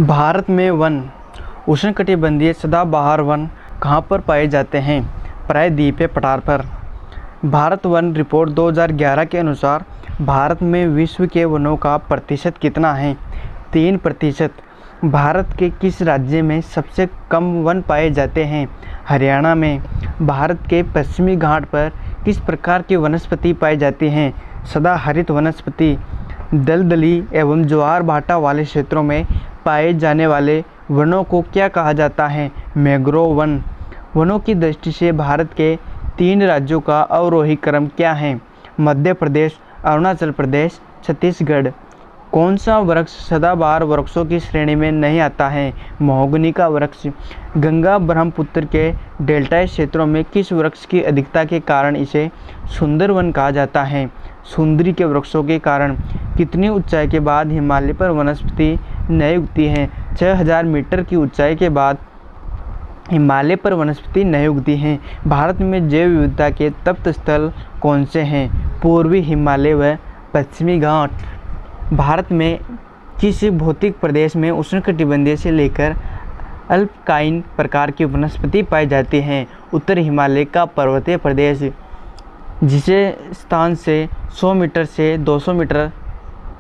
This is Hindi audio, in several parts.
भारत में वन उष्णकटिबंधीय सदाबहार वन कहाँ पर पाए जाते हैं? प्रायद्वीपीय पठार पर। भारत वन रिपोर्ट 2011 के अनुसार भारत में विश्व के वनों का प्रतिशत कितना है? 3%। भारत के किस राज्य में सबसे कम वन पाए जाते हैं? हरियाणा में। भारत के पश्चिमी घाट पर किस प्रकार की वनस्पति पाई जाती हैं? सदाहरित वनस्पति। दलदली एवं ज्वार भाटा वाले क्षेत्रों में पाए जाने वाले वनों को क्या कहा जाता है? Mangrove one. वनों की दृष्टि से भारत के 3 राज्यों का अवरोही क्रम क्या है? मध्य प्रदेश, अरुणाचल प्रदेश, छत्तीसगढ़। कौन सा वृक्ष सदाबहार वृक्षों की श्रेणी में नहीं आता है? महोगनी का वृक्ष। गंगा ब्रह्मपुत्र के डेल्टाई क्षेत्रों में किस वृक्ष की अधिकता के कारण इसे सुंदर वन कहा जाता है? सुंदरी के वृक्षों के कारण। कितनी ऊंचाई के बाद हिमालय पर वनस्पति नहीं उगती है? 6000 मीटर की ऊंचाई के बाद हिमालय पर वनस्पति नहीं उगती हैं। भारत में जैव विविधता के तप्त स्थल कौन से हैं? पूर्वी हिमालय व पश्चिमी घाट। भारत में किस भौतिक प्रदेश में उष्णकटिबंधीय से लेकर अल्पकाइन प्रकार की वनस्पति पाई जाती हैं? उत्तर हिमालय का पर्वतीय प्रदेश, जिसे स्थान से 100 मीटर से 200 मीटर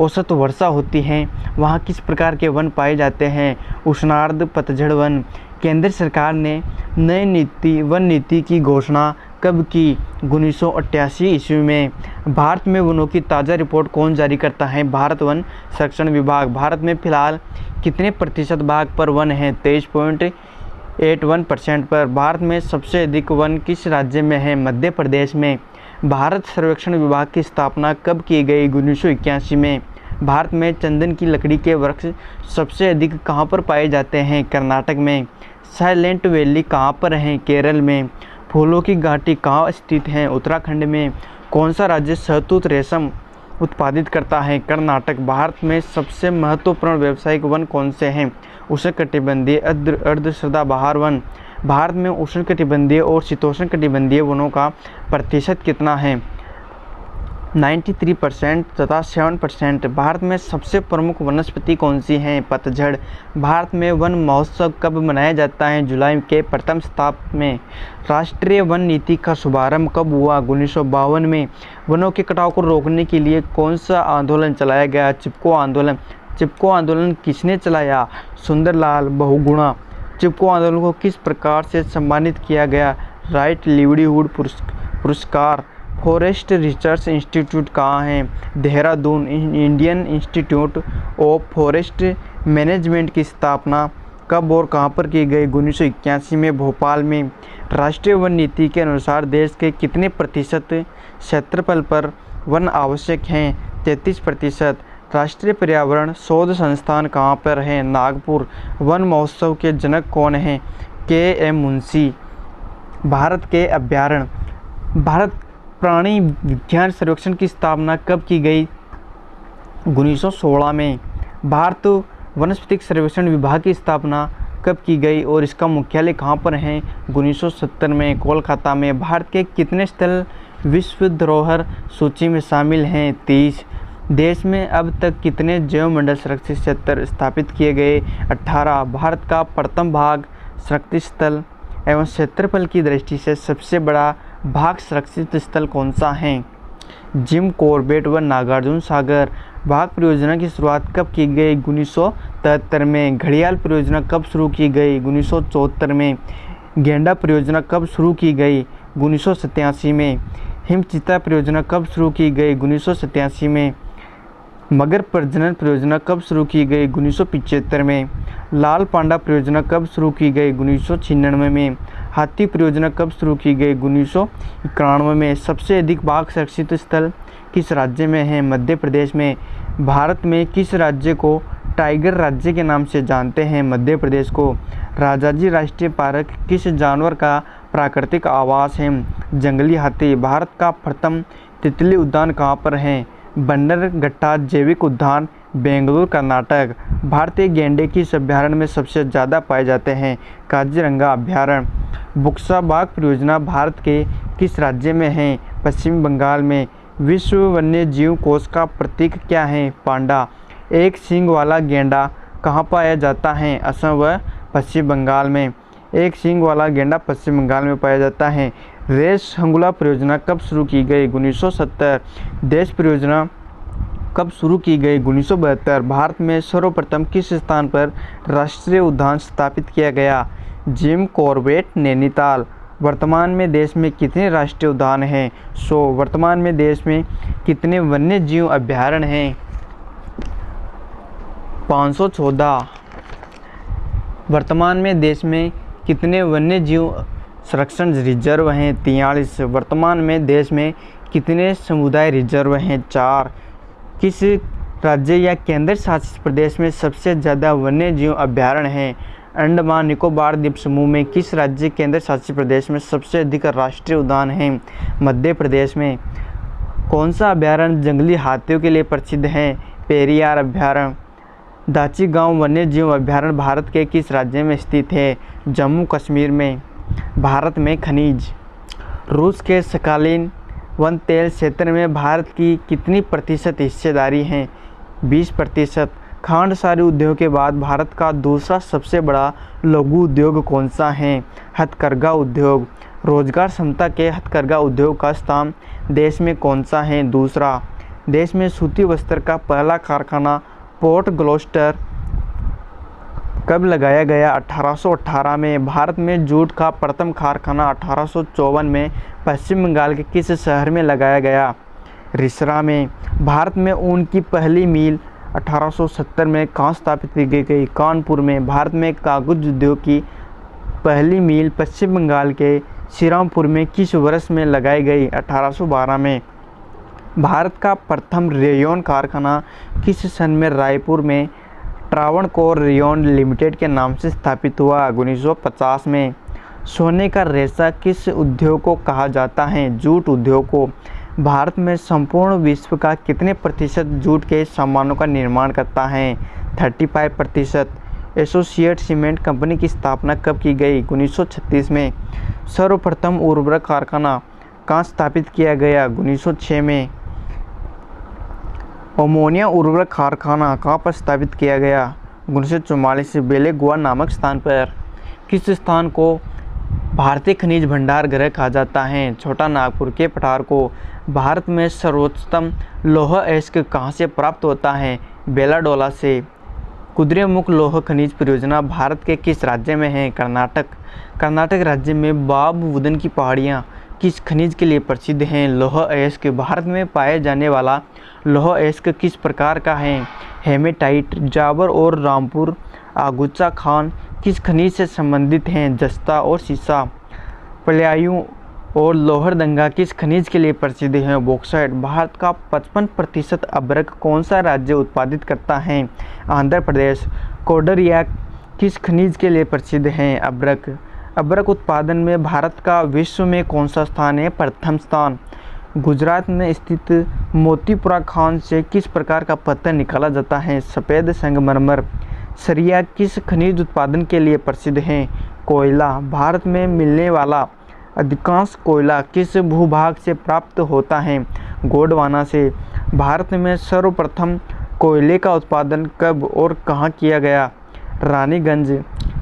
औसत वर्षा होती है, वहाँ किस प्रकार के वन पाए जाते हैं? उष्णार्ध पतझड़ वन। केंद्र सरकार ने नई वन नीति की घोषणा कब की? 1988 ईस्वी में। भारत में वनों की ताज़ा रिपोर्ट कौन जारी करता है? भारत वन संरक्षण विभाग। भारत में फिलहाल कितने प्रतिशत भाग पर वन है? 23.81% पर। भारत में सबसे अधिक वन किस राज्य में है? मध्य प्रदेश में। भारत सर्वेक्षण विभाग की स्थापना कब की गई? 1981 में। भारत में चंदन की लकड़ी के वृक्ष सबसे अधिक कहाँ पर पाए जाते हैं? कर्नाटक में। साइलेंट वैली कहाँ पर है? केरल में। फूलों की घाटी कहाँ स्थित है? उत्तराखंड में। कौन सा राज्य शहतूत रेशम उत्पादित करता है? कर्नाटक। भारत में सबसे महत्वपूर्ण व्यावसायिक वन कौन से हैं? उष्णकटिबंधीय अर्ध सदाबहार वन। भारत में उष्णकटिबंधीय और शीतोष्णकटिबंधीय वनों का प्रतिशत कितना है? 93% तथा 7%। भारत में सबसे प्रमुख वनस्पति कौन सी है? पतझड़। भारत में वन महोत्सव कब मनाया जाता है? जुलाई के प्रथम सप्ताह में। राष्ट्रीय वन नीति का शुभारंभ कब हुआ? 1952 में। वनों के कटाव को रोकने के लिए कौन सा आंदोलन चलाया गया? चिपको आंदोलन। चिपको आंदोलन किसने चलाया? सुंदरलाल बहुगुणा। चिपको आंदोलन को किस प्रकार से सम्मानित किया गया? राइट लिवलीहुड पुरस्कार। फॉरेस्ट रिसर्च इंस्टीट्यूट कहाँ है? Dehradun. Indian institute of forest management की स्थापना कब और कहाँ पर की गई? 1981 में भोपाल में। राष्ट्रीय वन नीति के अनुसार देश के कितने प्रतिशत क्षेत्रफल पर वन आवश्यक हैं? 33%। राष्ट्रीय पर्यावरण शोध संस्थान कहाँ पर है? नागपुर। वन महोत्सव के जनक कौन हैं? के.एम. मुंशी। भारत के अभयारण्य। भारत प्राणी विज्ञान सर्वेक्षण की स्थापना कब की गई? 1916 में। भारत वनस्पतिक सर्वेक्षण विभाग की स्थापना कब की गई और इसका मुख्यालय कहाँ पर है? 1970 में, कोलकाता में। भारत के कितने स्थल विश्व धरोहर सूची में शामिल हैं? 30। देश में अब तक कितने जैव मंडल संरक्षित क्षेत्र स्थापित किए गए? 18। भारत का प्रथम भाग संरक्षित स्थल एवं क्षेत्रफल की दृष्टि से सबसे बड़ा भाग संरक्षित स्थल कौन सा है? जिम कॉर्बेट व नागार्जुन सागर। बाघ परियोजना की शुरुआत कब की गई? 1973 में। घड़ियाल परियोजना कब शुरू की गई? 1974 में। गेंडा परियोजना कब शुरू की गई? 1987 में। हिमचीता परियोजना कब शुरू की गई? 1987 में। मगर प्रजनन परियोजना कब शुरू की गई? 1975 में। लाल पांडा परियोजना कब शुरू की गई? 1996 में। हाथी परियोजना कब शुरू की गई? 1991 में। सबसे अधिक बाघ संरक्षित स्थल किस राज्य में है? मध्य प्रदेश में। भारत में किस राज्य को टाइगर राज्य के नाम से जानते हैं? मध्य प्रदेश को। राजाजी राष्ट्रीय पार्क किस जानवर का प्राकृतिक आवास है? जंगली हाथी। भारत का प्रथम तितली उद्यान कहाँ पर है? बन्नरघट्टा जैविक उद्यान, बेंगलुरु, कर्नाटक। भारतीय गेंडे किस अभयारण्य में सबसे ज़्यादा पाए जाते हैं? काजीरंगा अभयारण्य। बुक्सा बाघ परियोजना भारत के किस राज्य में है? पश्चिम बंगाल में। विश्व वन्य जीव कोष का प्रतीक क्या है? पांडा। एक सींग वाला गेंडा कहाँ पाया जाता है? असम व पश्चिम बंगाल में। एक सींग वाला गैंडा पश्चिम बंगाल में पाया जाता है। रेस हंगुला परियोजना कब शुरू की गई? 1970। देश परियोजना कब शुरू की गई? 1972। भारत में सर्वप्रथम किस स्थान पर राष्ट्रीय उद्यान स्थापित किया गया? Jim Corbett, Nainital. वर्तमान में देश में कितने राष्ट्रीय उद्यान हैं? 100। वर्तमान में देश में कितने वन्य जीव अभयारण्य हैं? 514। वर्तमान में देश में कितने वन्य जीव संरक्षण रिजर्व हैं? 43। वर्तमान में देश में कितने समुदाय रिजर्व हैं? 4। किस राज्य या केंद्र शासित प्रदेश में सबसे ज़्यादा वन्य जीव अभयारण्य हैं? अंडमान निकोबार द्वीप समूह में किस राज्य केंद्र शासित प्रदेश में सबसे अधिक राष्ट्रीय उद्यान हैं? मध्य प्रदेश में। कौन सा अभयारण्य जंगली हाथियों के लिए प्रसिद्ध है? पेरियार अभयारण्य। दाची गांव वन्य जीव अभयारण्य भारत के किस राज्य में स्थित है? जम्मू कश्मीर में। भारत में खनिज। रूस के सकालीन वन तेल क्षेत्र में भारत की कितनी प्रतिशत हिस्सेदारी है? 20%। खांडसारी उद्योग के बाद भारत का दूसरा सबसे बड़ा लघु उद्योग कौन सा है? हथकरघा उद्योग। रोजगार क्षमता के हथकरघा उद्योग का स्थान देश में कौन सा है? दूसरा। देश में सूती वस्त्र का पहला कारखाना पोर्ट ग्लोस्टर कब लगाया गया? 1818 में। भारत में जूट का प्रथम कारखाना 1854 में पश्चिम बंगाल के किस शहर में लगाया गया? रिसरा में। भारत में ऊन की पहली मिल 1870 में कहाँ स्थापित की गई? कानपुर में। भारत में कागज उद्योग की पहली मिल पश्चिम बंगाल के श्रीरामपुर में किस वर्ष में लगाई गई? 1812 में। भारत का प्रथम रेयन कारखाना किस सन में रायपुर में ट्रावणकोर रेयन लिमिटेड के नाम से स्थापित हुआ? 1950 में। सोने का रेशा किस उद्योग को कहा जाता है? जूट उद्योग को। भारत में संपूर्ण विश्व का कितने प्रतिशत जूट के सामानों का निर्माण करता है? 35%। एसोसिएट सीमेंट कंपनी की स्थापना कब की गई? 1936 में। सर्वप्रथम उर्वरक कारखाना कहाँ स्थापित किया गया? 1906 में। अमोनिया उर्वरक कारखाना कहाँ पर स्थापित किया गया? 1944 बेलेगुआ नामक स्थान पर। किस स्थान को भारतीय खनिज भंडार गृह कहा जाता है? छोटा नागपुर के पठार को। भारत में सर्वोत्तम लौह अयस्क कहाँ से प्राप्त होता है? बेलाडोला से। कुद्रेमुख लौह खनिज परियोजना भारत के किस राज्य में है? कर्नाटक। कर्नाटक राज्य में बाबूवुदन की पहाड़ियाँ किस खनिज के लिए प्रसिद्ध हैं? लौह अयस्क। भारत में पाए जाने वाला लौह अयस्क किस प्रकार का है? हेमेटाइट। जाबर और रामपुर आगुचा खान किस खनिज से संबंधित हैं? जस्ता और सीसा। पलायू और लोहरदंगा किस खनिज के लिए प्रसिद्ध हैं? बॉक्साइट। भारत का 55% अभ्रक कौन सा राज्य उत्पादित करता है? आंध्र प्रदेश। कोडरिया किस खनिज के लिए प्रसिद्ध हैं? अभ्रक। अभ्रक उत्पादन में भारत का विश्व में कौन सा स्थान है? प्रथम स्थान। गुजरात में स्थित मोतीपुरा खान से किस प्रकार का पत्थर निकाला जाता है? सफ़ेद संगमरमर। सरिया किस खनिज उत्पादन के लिए प्रसिद्ध है? कोयला। भारत में मिलने वाला अधिकांश कोयला किस भूभाग से प्राप्त होता है? गोंडवाना से। भारत में सर्वप्रथम कोयले का उत्पादन कब और कहाँ किया गया? रानीगंज।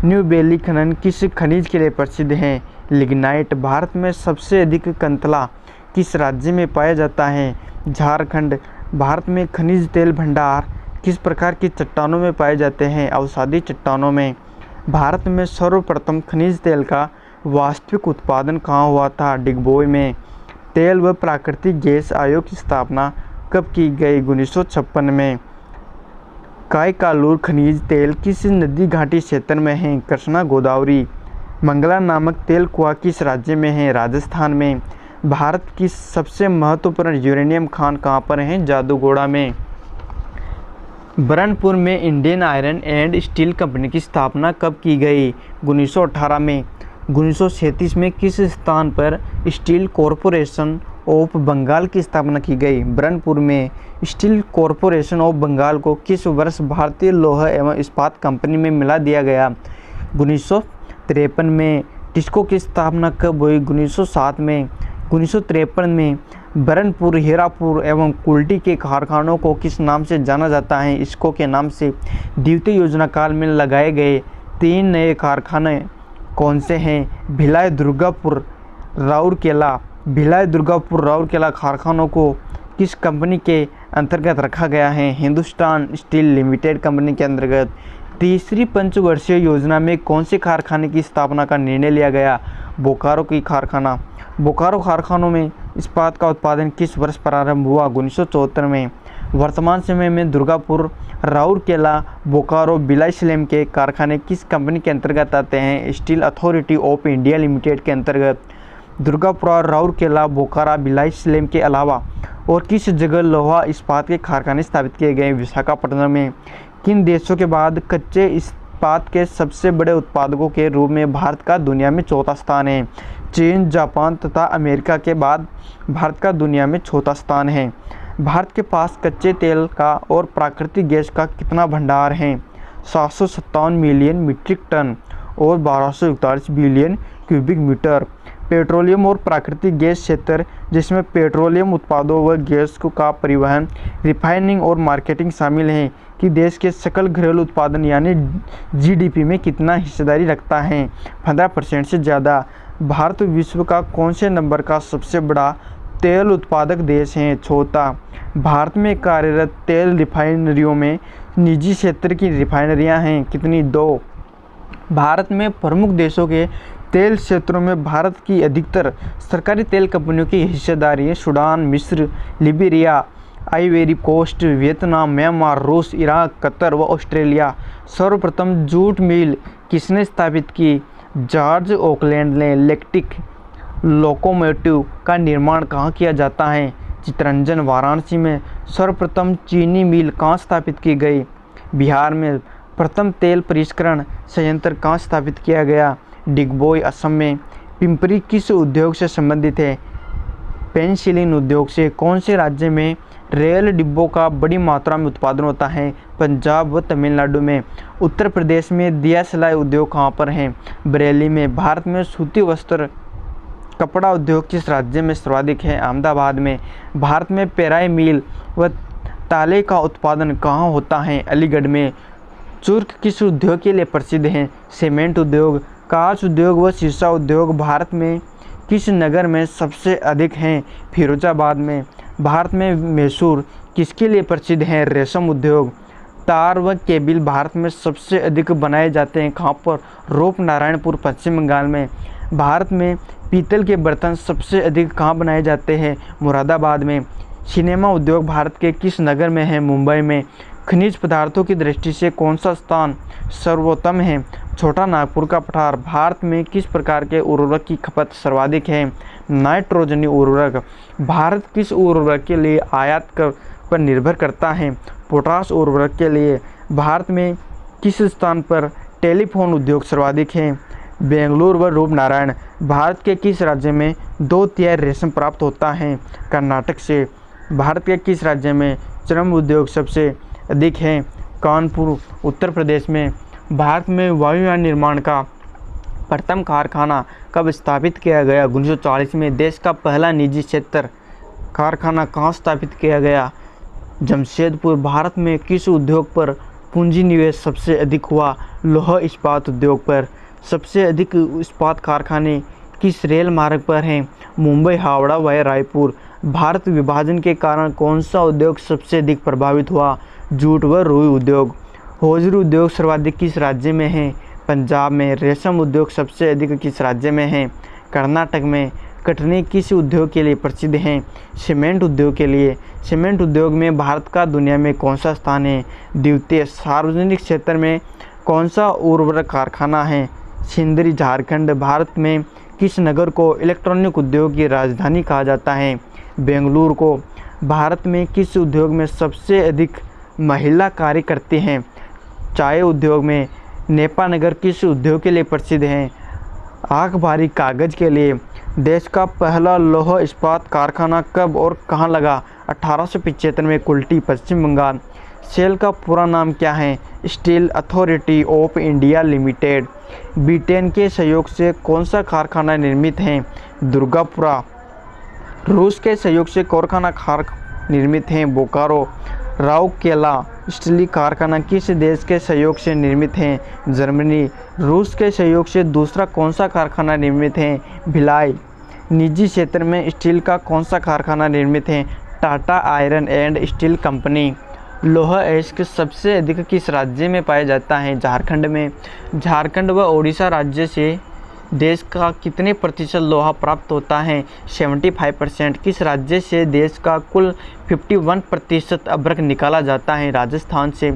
न्यू बेली खनन किस खनिज के लिए प्रसिद्ध है? लिग्नाइट। भारत में सबसे अधिक कंतला किस राज्य में पाया जाता है? झारखंड। भारत में खनिज तेल भंडार किस प्रकार की चट्टानों में पाए जाते हैं? अवसादी चट्टानों में। भारत में सर्वप्रथम खनिज तेल का वास्तविक उत्पादन कहाँ हुआ था? डिगबोई में। तेल व प्राकृतिक गैस आयोग की स्थापना कब की गई? 1956 में। कायकालूर खनिज तेल किस नदी घाटी क्षेत्र में है? कृष्णा गोदावरी। मंगला नामक तेल कुआं किस राज्य में है? राजस्थान में। भारत की सबसे महत्वपूर्ण यूरेनियम खान कहाँ पर है? जादूगोड़ा में। बरनपुर में Indian iron and steel company की स्थापना कब की गई? 1918 में। 1937 में किस स्थान पर स्टील कॉरपोरेशन ऑफ बंगाल की स्थापना की गई? बरनपुर में। स्टील कॉरपोरेशन ऑफ बंगाल को किस वर्ष भारतीय लौह एवं इस्पात कंपनी में मिला दिया गया? 1953 में। टिस्को की स्थापना कब हुई? 1907 में। 1953 में बरनपुर, हीरापुर एवं कुल्टी के कारखानों को किस नाम से जाना जाता है? इसको के नाम से। द्वितीय योजना काल में लगाए गए 3 नए कारखाने कौन से हैं? भिलाई, दुर्गापुर, राउरकेला। भिलाई, दुर्गापुर, राउरकेला कारखानों को किस कंपनी के अंतर्गत रखा गया है? हिंदुस्तान स्टील लिमिटेड कंपनी के अंतर्गत। तीसरी पंचवर्षीय योजना में कौन से कारखाने की स्थापना का निर्णय लिया गया? बोकारो की कारखाना। बोकारो कारखानों में इस्पात का उत्पादन किस वर्ष प्रारंभ हुआ? 1974 में। वर्तमान समय में दुर्गापुर, राउरकेला, बोकारो, भिलाई स्लेम के कारखाने किस कंपनी के अंतर्गत आते हैं? Steel authority of India limited के अंतर्गत। दुर्गापुर, राउरकेला, बोकारो, भिलाई स्लेम के अलावा और किस जगह लोहा इस्पात के कारखाने स्थापित किए गए? विशाखापट्टनम में। किन देशों के बाद कच्चे इस्पात के सबसे बड़े उत्पादकों के रूप में भारत का दुनिया में चौथा स्थान है? चीन, जापान तथा अमेरिका के बाद भारत का दुनिया में चौथा स्थान है। भारत के पास कच्चे तेल का और प्राकृतिक गैस का कितना भंडार है? 757 मिलियन मीट्रिक टन और 1241 बिलियन क्यूबिक मीटर। पेट्रोलियम और प्राकृतिक गैस क्षेत्र, जिसमें पेट्रोलियम उत्पादों व गैस का परिवहन, रिफाइनिंग और मार्केटिंग शामिल है, कि देश के सकल घरेलू उत्पादन यानी जीडीपी में कितना हिस्सेदारी रखता है? 15% से ज़्यादा। भारत विश्व का कौन से नंबर का सबसे बड़ा तेल उत्पादक देश है? चौथा। भारत में कार्यरत तेल रिफाइनरियों में निजी क्षेत्र की रिफाइनरियां हैं कितनी? 2। भारत में प्रमुख देशों के तेल क्षेत्रों में भारत की अधिकतर सरकारी तेल कंपनियों की हिस्सेदारी है। सूडान, मिस्र, लिबिरिया, आइवेरी कोस्ट, वियतनाम, म्यांमार, रूस, इराक, कतर व ऑस्ट्रेलिया। सर्वप्रथम जूट मिल किसने स्थापित की? जॉर्ज ओकलैंड ने। इलेक्ट्रिक लोकोमोटिव का निर्माण कहाँ किया जाता है? चितरंजन, वाराणसी में। सर्वप्रथम चीनी मिल कहाँ स्थापित की गई? बिहार में। प्रथम तेल परिष्करण संयंत्र कहाँ स्थापित किया गया? डिगबोई, असम में। पिंपरी किस उद्योग से संबंधित है? पेनिसिलिन उद्योग से। कौन से राज्य में रेल डिब्बों का बड़ी मात्रा में उत्पादन होता है? पंजाब व तमिलनाडु में। उत्तर प्रदेश में दिया सिलाई उद्योग कहाँ पर है? बरेली में। भारत में सूती वस्त्र कपड़ा उद्योग किस राज्य में सर्वाधिक है? अहमदाबाद में। भारत में पेराई मिल व ताले का उत्पादन कहाँ होता है? अलीगढ़ में। चुर्क किस उद्योग के लिए प्रसिद्ध है? सीमेंट उद्योग। कांच उद्योग व शीशा उद्योग भारत में किस नगर में सबसे अधिक हैं? फिरोजाबाद में। भारत में मैसूर किसके लिए प्रसिद्ध है? रेशम उद्योग। तार व केबिल भारत में सबसे अधिक बनाए जाते हैं कहाँ पर? रूपनारायणपुर, पश्चिम बंगाल में। भारत में पीतल के बर्तन सबसे अधिक कहाँ बनाए जाते हैं? मुरादाबाद में। सिनेमा उद्योग भारत के किस नगर में है? मुंबई में। खनिज पदार्थों की दृष्टि से कौन सा स्थान सर्वोत्तम है? छोटा नागपुर का पठार। भारत में किस प्रकार के उर्वरक की खपत सर्वाधिक है? नाइट्रोजनी उर्वरक। भारत किस उर्वरक के लिए आयात पर निर्भर करता है? पोटाश उर्वरक के लिए। भारत में किस स्थान पर टेलीफोन उद्योग सर्वाधिक है? बेंगलुरु व रूपनारायण। भारत के किस राज्य में 2/3 रेशम प्राप्त होता है? कर्नाटक से। भारत के किस राज्य में चर्म उद्योग सबसे अधिक है? कानपुर, उत्तर प्रदेश में। भारत में वायुयान निर्माण का प्रथम कारखाना कब स्थापित किया गया? 1940 में। देश का पहला निजी क्षेत्र कारखाना कहाँ स्थापित किया गया? जमशेदपुर। भारत में किस उद्योग पर पूंजी निवेश सबसे अधिक हुआ? लौह इस्पात उद्योग पर। सबसे अधिक इस्पात कारखाने किस रेल मार्ग पर हैं? मुंबई, हावड़ा व रायपुर। भारत विभाजन के कारण कौन सा उद्योग सबसे अधिक प्रभावित हुआ? जूट व रुई उद्योग। हौजरी उद्योग सर्वाधिक किस राज्य में है? पंजाब में। रेशम उद्योग सबसे अधिक किस राज्य में है? कर्नाटक में। कटनी किस उद्योग के लिए प्रसिद्ध हैं? सीमेंट उद्योग के लिए। सीमेंट उद्योग में भारत का दुनिया में कौन सा स्थान है? द्वितीय। सार्वजनिक क्षेत्र में कौन सा उर्वरक कारखाना है? सिंदरी, झारखंड। भारत में किस नगर को इलेक्ट्रॉनिक उद्योग की राजधानी कहा जाता है? बेंगलुरु को। भारत में किस उद्योग में सबसे अधिक महिला कार्य करती हैं? चाय उद्योग में। नेपानगर किस उद्योग के लिए प्रसिद्ध है? आखबारी कागज़ के लिए। देश का पहला लौह इस्पात कारखाना कब और कहाँ लगा? 1875 में, कुल्टी, पश्चिम बंगाल। सेल का पूरा नाम क्या है? Steel authority of India limited. Britain के सहयोग से कौन सा कारखाना निर्मित है? दुर्गापुरा। रूस के सहयोग से कारखाना खार निर्मित हैं? बोकारो। राउरकेला स्टील कारखाना किस देश के सहयोग से निर्मित हैं? जर्मनी। रूस के सहयोग से दूसरा कौन सा कारखाना निर्मित है? भिलाई। निजी क्षेत्र में स्टील का कौन सा कारखाना निर्मित है? Tata iron and steel company. लौह अयस्क सबसे अधिक किस राज्य में पाया जाता है? झारखंड में। झारखंड व ओडिशा राज्य से देश का कितने प्रतिशत लोहा प्राप्त होता है? 75%। किस राज्य से देश का कुल 51% अभ्रक निकाला जाता है? राजस्थान से।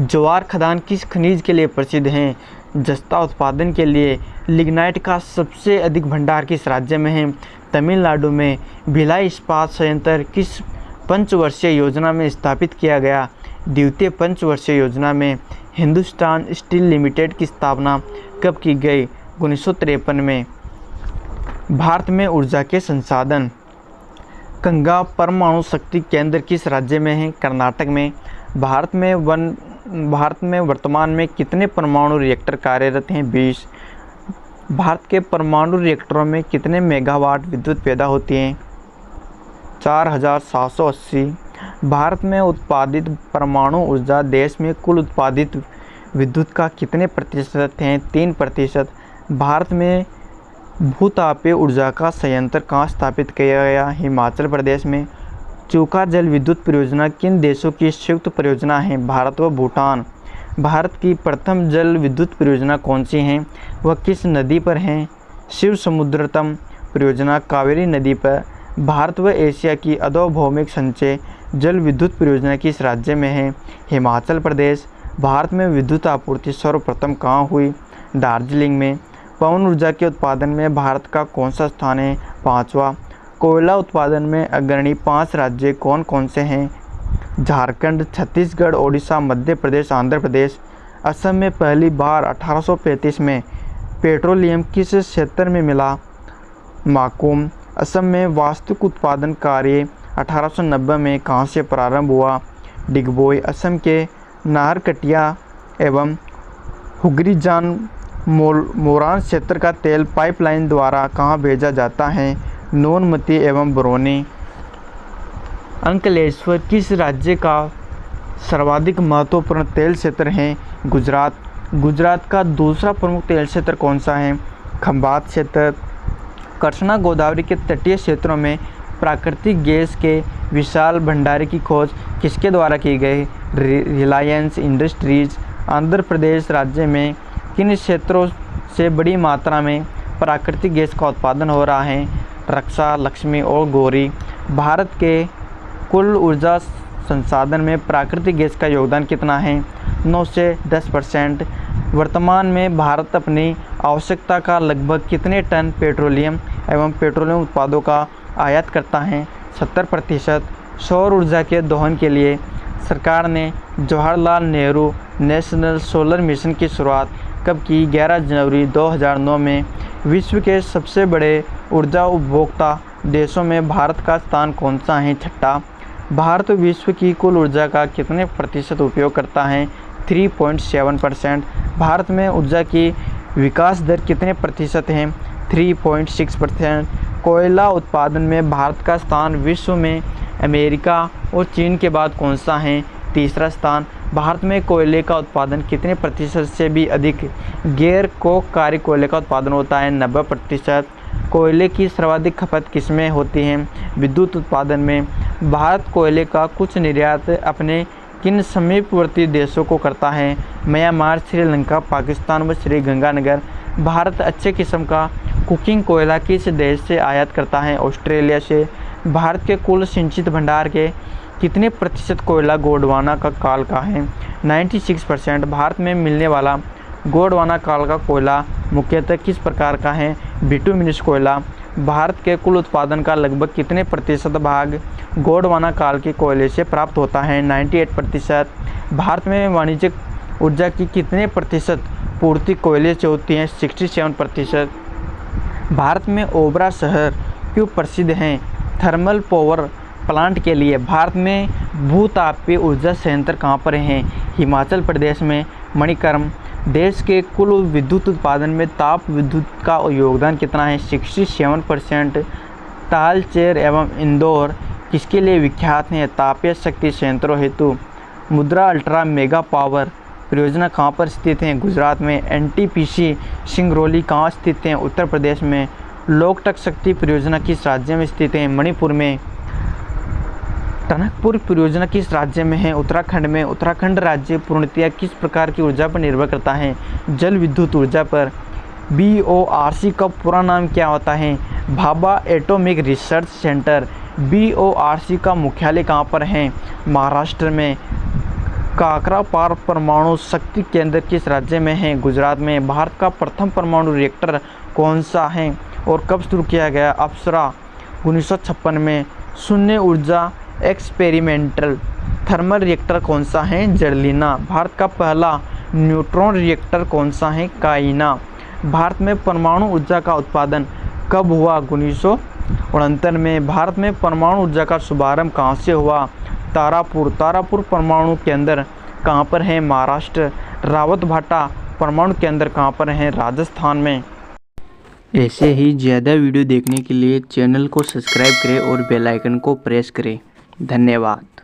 ज्वार खदान किस खनिज के लिए प्रसिद्ध हैं? जस्ता उत्पादन के लिए। लिग्नाइट का सबसे अधिक भंडार किस राज्य में है? तमिलनाडु में। भिलाई इस्पात संयंत्र किस पंचवर्षीय योजना में स्थापित किया गया? द्वितीय पंचवर्षीय योजना में। हिंदुस्तान स्टील लिमिटेड की स्थापना कब की गई? 1953 में। भारत में ऊर्जा के संसाधन। गंगा परमाणु शक्ति केंद्र किस राज्य में है? कर्नाटक में। भारत में वर्तमान में कितने परमाणु रिएक्टर कार्यरत हैं? 20। भारत के परमाणु रिएक्टरों में कितने मेगावाट विद्युत पैदा होती है? 4780। भारत में उत्पादित परमाणु ऊर्जा देश में कुल उत्पादित विद्युत का कितने प्रतिशत हैं? 3%। भारत में भूतापीय ऊर्जा का संयंत्र कहाँ स्थापित किया गया? हिमाचल प्रदेश में। चूका जल विद्युत परियोजना किन देशों की संयुक्त परियोजना है? भारत व भूटान। भारत की प्रथम जल विद्युत परियोजना कौन सी है? वह किस नदी पर है? शिव समुद्रतम परियोजना कावेरी नदी पर। भारत व एशिया की अधोभौमिक संचय जल विद्युत परियोजना किस राज्य में है? हिमाचल प्रदेश। भारत में विद्युत आपूर्ति सर्वप्रथम कहाँ हुई? दार्जिलिंग में। पवन ऊर्जा के उत्पादन में भारत का कौन सा स्थान है? 5वां। कोयला उत्पादन में अग्रणी 5 राज्य कौन कौन से हैं? झारखंड, छत्तीसगढ़, ओडिशा, मध्य प्रदेश, आंध्र प्रदेश। असम में पहली बार 1835 में पेट्रोलियम किस क्षेत्र में मिला? माकुम। असम में वास्तुक उत्पादन कार्य 1890 में कहाँ से प्रारंभ हुआ? डिगबोई। असम के नाहरकटिया एवं हुग्रीजान मोरान क्षेत्र का तेल पाइपलाइन द्वारा कहाँ भेजा जाता है? नूनमती एवं बरौनी। अंकलेश्वर किस राज्य का सर्वाधिक महत्वपूर्ण तेल क्षेत्र है? गुजरात। गुजरात का दूसरा प्रमुख तेल क्षेत्र कौन सा है? खंभात क्षेत्र। कृष्णा गोदावरी के तटीय क्षेत्रों में प्राकृतिक गैस के विशाल भंडार की खोज किसके द्वारा की गई? रिलायंस इंडस्ट्रीज। आंध्र प्रदेश राज्य में किन क्षेत्रों से बड़ी मात्रा में प्राकृतिक गैस का उत्पादन हो रहा है? रक्षा, लक्ष्मी और गौरी। भारत के कुल ऊर्जा संसाधन में प्राकृतिक गैस का योगदान कितना है? 9 से 10%। वर्तमान में भारत अपनी आवश्यकता का लगभग कितने टन पेट्रोलियम एवं पेट्रोलियम उत्पादों का आयात करता है? 70%। सौर ऊर्जा के दोहन के लिए सरकार ने Jawaharlal Nehru national solar mission की शुरुआत कब की? 11 जनवरी 2009 में। विश्व के सबसे बड़े ऊर्जा उपभोक्ता देशों में भारत का स्थान कौन सा है? 6ठा। भारत विश्व की कुल ऊर्जा का कितने प्रतिशत उपयोग करता है? 3.7%। भारत में ऊर्जा की विकास दर कितने प्रतिशत है? 3.6%। कोयला उत्पादन में भारत का स्थान विश्व में अमेरिका और चीन के बाद कौन सा है? तीसरा स्थान। भारत में कोयले का उत्पादन कितने प्रतिशत से भी अधिक गैर कोककारी कोयले का उत्पादन होता है? 90%। कोयले की सर्वाधिक खपत किसमें होती है? विद्युत उत्पादन में। भारत कोयले का कुछ निर्यात अपने किन समीपवर्ती देशों को करता है? म्यांमार, श्रीलंका, पाकिस्तान व श्रीगंगानगर। भारत अच्छे किस्म का कुकिंग कोयला किस देश से आयात करता है? ऑस्ट्रेलिया से। भारत के कुल सिंचित भंडार के कितने प्रतिशत कोयला गोंडवाना का काल का है? 96%। भारत में मिलने वाला गोंडवाना काल का कोयला मुख्यतः किस प्रकार का है? बिटुमिनस कोयला। भारत के कुल उत्पादन का लगभग कितने प्रतिशत भाग गोंडवाना काल के कोयले से प्राप्त होता है? 98%। भारत में वाणिज्यिक ऊर्जा की कितने प्रतिशत पूर्ति कोयले से होती है? 67%। भारत में ओबरा शहर क्यों प्रसिद्ध हैं? थर्मल पावर प्लांट के लिए। भारत में भूतापीय ऊर्जा संयंत्र कहाँ पर हैं? हिमाचल प्रदेश में। मणिकर्म। देश के कुल विद्युत उत्पादन में ताप विद्युत का योगदान कितना है? 67%। तालचेर एवं इंदौर किसके लिए विख्यात हैं? तापीय शक्ति संयंत्रों हेतु। मुद्रा अल्ट्रा मेगा पावर परियोजना कहाँ पर स्थित है? गुजरात में। एनटीपीसी सिंगरौली कहाँ स्थित है? उत्तर प्रदेश में। लोकटक शक्ति परियोजना किस राज्य में स्थित है? मणिपुर में। टनकपुर परियोजना किस राज्य में है? उत्तराखंड में। उत्तराखंड राज्य पूर्णतया किस प्रकार की ऊर्जा पर निर्भर करता है? जल विद्युत ऊर्जा पर। BORC का पूरा नाम क्या होता है? Bhabha atomic research centre. BORC का मुख्यालय कहाँ पर है? महाराष्ट्र में। काकरापार परमाणु शक्ति केंद्र किस राज्य में है? गुजरात में। भारत का प्रथम परमाणु रिएक्टर कौन सा है और कब शुरू किया गया? अप्सरा 1956 में। शून्य ऊर्जा एक्सपेरिमेंटल थर्मल रिएक्टर कौन सा है? जर्लिना। भारत का पहला न्यूट्रॉन रिएक्टर कौन सा है? काइना। भारत में परमाणु ऊर्जा का उत्पादन कब हुआ? 1969 में। भारत में परमाणु ऊर्जा का शुभारंभ कहाँ से हुआ? तारापुर परमाणु केंद्र कहाँ पर है? महाराष्ट्र। रावतभाटा परमाणु केंद्र कहाँ पर है? राजस्थान में। ऐसे ही ज़्यादा वीडियो देखने के लिए चैनल को सब्सक्राइब करें और बेल आइकन को प्रेस करें। धन्यवाद।